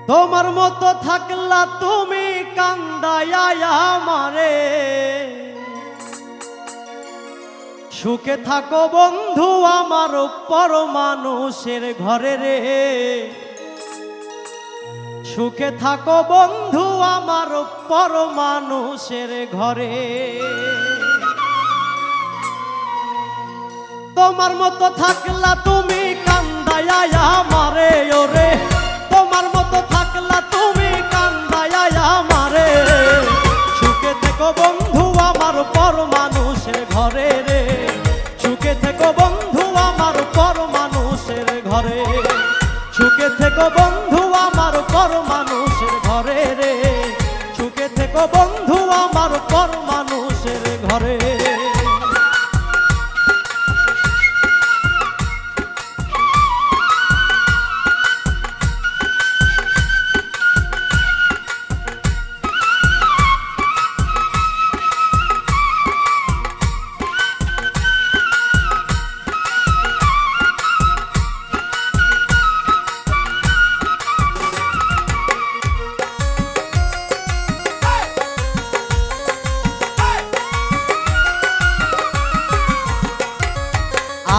তোমার মতো থাকলা তুমি কান্দায়া আমারে, সুখে থাকো বন্ধু আমার পর মানুষের ঘরে রে। সুখে থাকো বন্ধু আমার পর মানুষের ঘরে। তোমার মতো থাকলা তুমি কান্দায়া আমারে ওরে, তোমার মতো থাকলা তুমি কান্দায়া আমারে, সুখে থেকো বন্ধু আমার পর মানুষের ঘরে রে। সুখে থেকো বন্ধু আমার পর মানুষের ঘরে, সুখে থেকো বন্ধু আমার পর মানুষের ঘরে রে। সুখে থেকো বন্ধু আমার পর মানুষের ঘরে।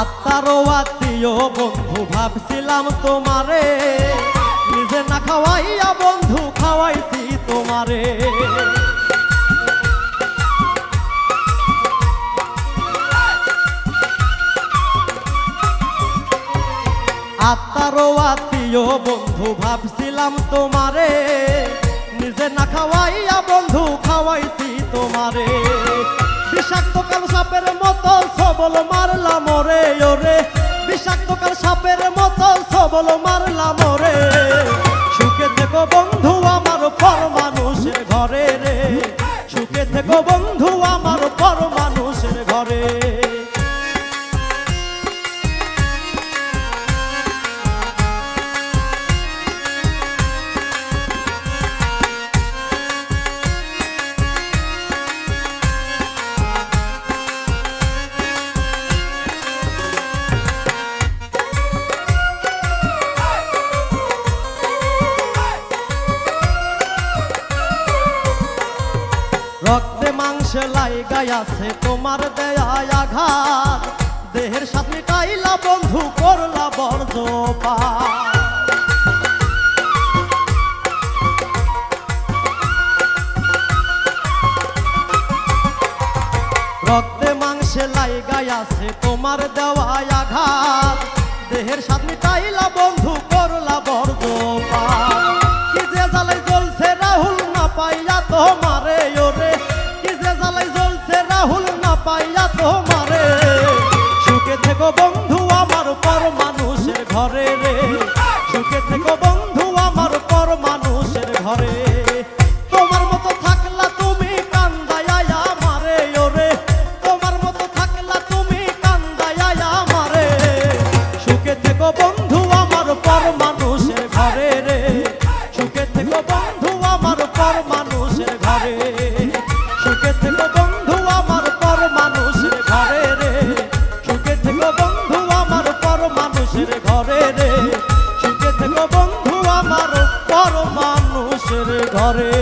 আত্মারও আত্মীয় বন্ধু ভাবছিলাম তোমারে, নিজে না খাওয়াইয়া বন্ধু খাওয়াইছি তোমারে। আত্মারও আত্মীয় বন্ধু ভাবছিলাম তোমারে, নিজে না খাওয়াইয়া বন্ধু খাওয়াইছি তোমারে। বিষাক্ত কাল সাপের মতো সবল মারলাম ওরে ওরে, বিষাক্ত কাল সাপের মতো সবল মারলাম ওরে। সুখে থেকো বন্ধু আমার পর মানুষের ঘরে রে। সুখে থেকো বন্ধু আমার পর মানুষের ঘরে। রক্তে মাংসে লাইগাই আছে তোমার দেয়া আঘাত, দেহের সাথে মিটাইলা বন্ধু করলা বর্জপাত। রক্তে মাংসে লাইগাই আছে তোমার দেওয়া আঘাত, দেহের সাথে মিটাইলা বন্ধু করলা বর্জপাত। কি যে জ্বালাই জ্বলছে রাহুল না পাইয়া তোমারে ওরে, কি যে জ্বালাই জ্বলছে রাহুল না পাইয়া তোমারে। সুখে থেকো বন্ধু আমার পর মানুষের ঘরে রে। সুখে থেকো বন্ধু আমার পর মানুষের ঘরে। তোমার মতো থাকলা তুমি কান্দায়া আমারে ওরে, তোমার মতো থাকলা তুমি কান্দায়া আমারে, সুখে থেকো বন্ধু আমার পর মানুষের ঘরে রে। সুখে থেকো বন্ধু আমার পর মানুষের ঘরে। সুখে থেকো বন্ধু আমার পর মানুষের ঘরে রে। সুখে থেকো বন্ধু আমার পর মানুষের ঘরে রে। সুখে থেকো বন্ধু আমার পর মানুষের ঘরে।